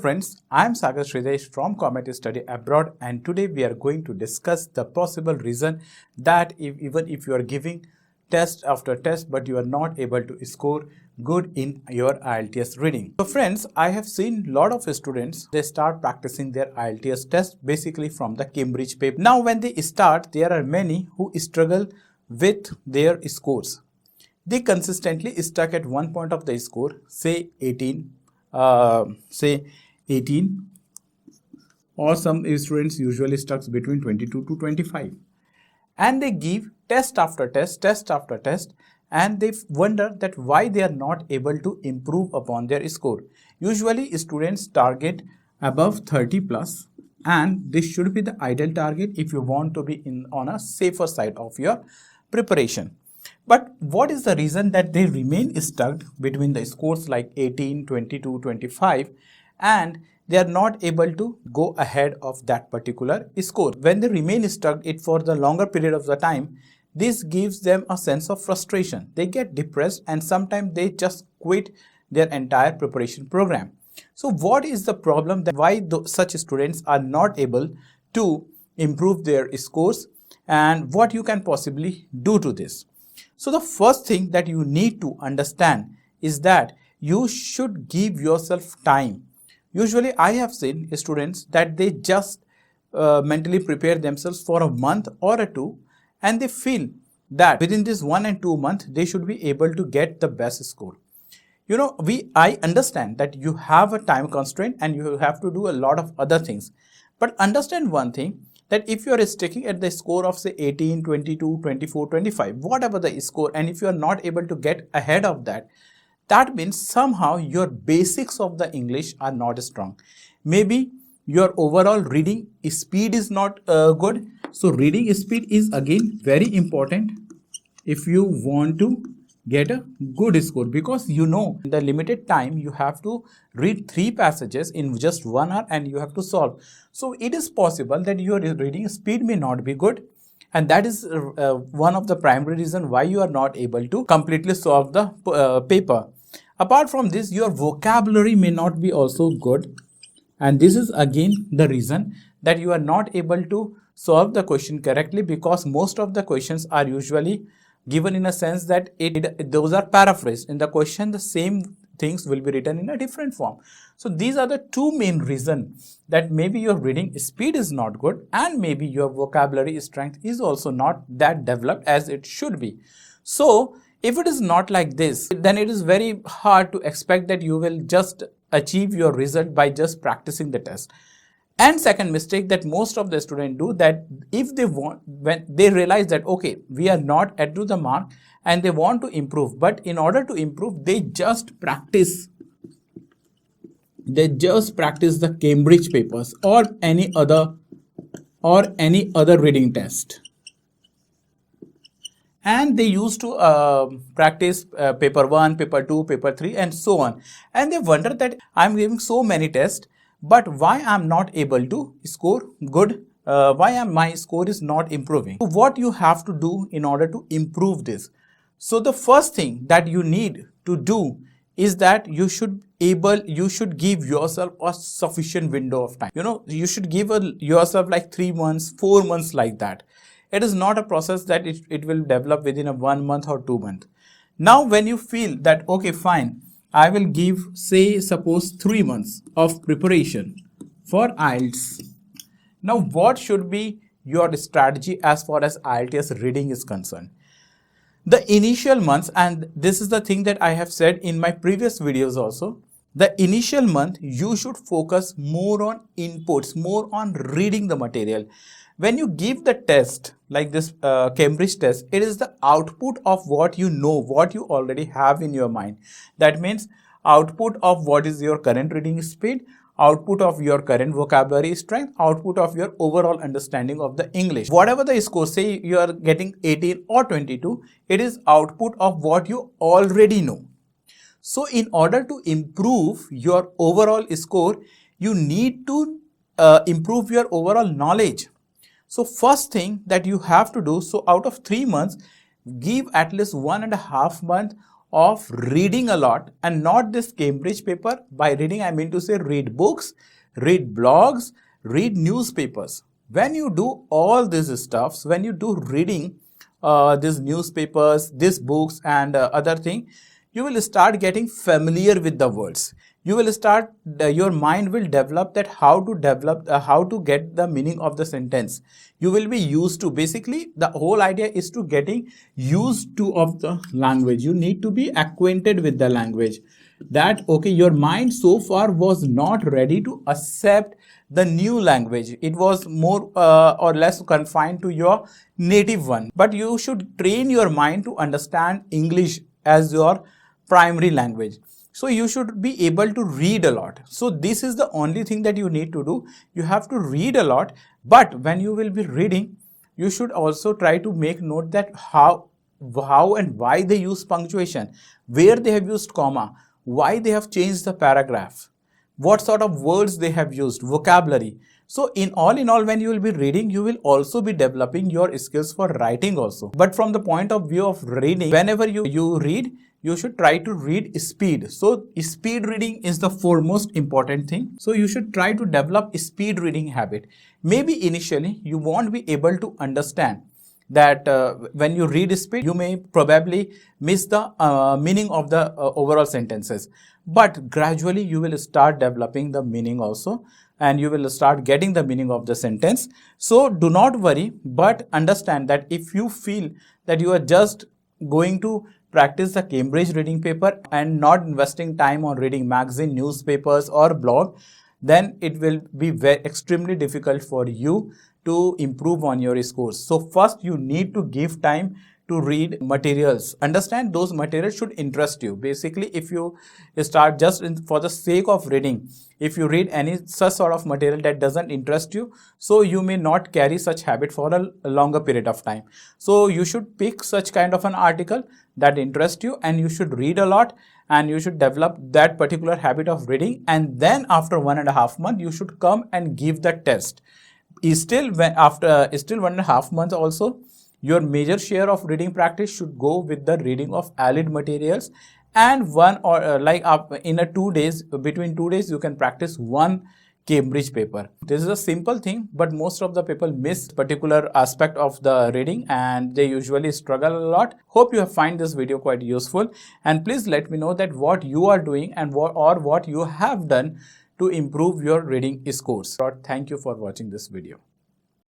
Friends, I am Sagar Sridesh from Komet Study Abroad, and today we are going to discuss the possible reason that even if you are giving test after test but you are not able to score good in your IELTS reading. So friends, I have seen a lot of students, they start practicing their IELTS test basically from the Cambridge paper. Now when they start, there are many who struggle with their scores. They consistently stuck at one point of the score, say 18, or some students usually stuck between 22 to 25, and they give test after test, and they wonder that why they are not able to improve upon their score. Usually students target above 30 plus, and this should be the ideal target if you want to be on a safer side of your preparation. But what is the reason that they remain stuck between the scores like 18, 22, 25, and they are not able to go ahead of that particular score? When they remain stuck it for the longer period of the time, this gives them a sense of frustration. They get depressed and sometimes they just quit their entire preparation program. So what is the problem that why such students are not able to improve their scores, and what you can possibly do to this? So the first thing that you need to understand is that you should give yourself time. Usually I have seen students that they just mentally prepare themselves for a month or a two, and they feel that within this 1 and 2 months they should be able to get the best score. I understand that you have a time constraint and you have to do a lot of other things, but understand one thing, that if you are sticking at the score of say 18, 22, 24, 25, whatever the score, and if you are not able to get ahead of that, that means somehow your basics of the English are not strong. Maybe your overall reading speed is not good. So reading speed is again very important if you want to get a good score, because in the limited time you have to read 3 passages in just 1 hour and you have to solve. So it is possible that your reading speed may not be good, and that is one of the primary reasons why you are not able to completely solve the paper. Apart from this, your vocabulary may not be also good, and this is again the reason that you are not able to solve the question correctly, because most of the questions are usually given in a sense that those are paraphrased. In the question, the same things will be written in a different form. So these are the two main reasons that maybe your reading speed is not good, and maybe your vocabulary strength is also not that developed as it should be. So if it is not like this, then it is very hard to expect that you will just achieve your result by just practicing the test. And second mistake that most of the students do, that if they want, when they realize that okay, we are not at to the mark and they want to improve, but in order to improve they just practice the Cambridge papers or any other reading test, and they used to practice paper 1, paper 2, paper 3 and so on, and they wonder that I'm giving so many tests, but why I'm not able to score good, why my score is not improving. So what you have to do in order to improve this? So the first thing that you need to do is that you should give yourself a sufficient window of time. You should give yourself like 3 months, 4 months, like that. It is not a process that it will develop within a 1 month or 2 months. Now when you feel that okay, fine, I will give say suppose 3 months of preparation for IELTS. Now what should be your strategy as far as IELTS reading is concerned? The initial months, and this is the thing that I have said in my previous videos also, the initial month you should focus more on inputs, more on reading the material. When you give the test like this Cambridge test, it is the output of what you know, what you already have in your mind. That means output of what is your current reading speed, output of your current vocabulary strength, output of your overall understanding of the English. Whatever the score, say you are getting 18 or 22, it is output of what you already know. So in order to improve your overall score, you need to improve your overall knowledge. So first thing that you have to do, so out of 3 months, give at least 1.5 months of reading a lot, and not this Cambridge paper. By reading, I mean to say read books, read blogs, read newspapers. When you do all these stuffs, when you do reading these newspapers, these books and other thing, you will start getting familiar with the words. You will start, your mind will develop that how to get the meaning of the sentence. You will be used to, basically the whole idea is to getting used to of the language. You need to be acquainted with the language. That okay, your mind so far was not ready to accept the new language. It was more or less confined to your native one. But you should train your mind to understand English as your primary language. So you should be able to read a lot. So this is the only thing that you need to do. You have to read a lot. But when you will be reading, you should also try to make note that how and why they use punctuation, where they have used comma, why they have changed the paragraph, what sort of words they have used, vocabulary. So in all, when you will be reading, you will also be developing your skills for writing also. But from the point of view of reading, whenever you read, you should try to read speed. So speed reading is the foremost important thing. So you should try to develop a speed reading habit. Maybe initially you won't be able to understand that when you read speed, you may probably miss the meaning of the overall sentences. But gradually you will start developing the meaning also, and you will start getting the meaning of the sentence. So do not worry, but understand that if you feel that you are just going to practice the Cambridge reading paper and not investing time on reading magazine, newspapers or blog, then it will be extremely difficult for you to improve on your scores. So first you need to give time to read materials. Understand those materials should interest you. Basically, if you start just for the sake of reading, if you read any such sort of material that doesn't interest you, so you may not carry such habit for a longer period of time. So you should pick such kind of an article that interests you, and you should read a lot, and you should develop that particular habit of reading. And then after 1.5 months, you should come and give the test. After 1.5 months also, your major share of reading practice should go with the reading of allied materials, and between 2 days you can practice one Cambridge paper. This is a simple thing, but most of the people miss particular aspect of the reading and they usually struggle a lot. Hope you have find this video quite useful, and please let me know that what you are doing and what you have done to improve your reading scores. Thank you for watching this video.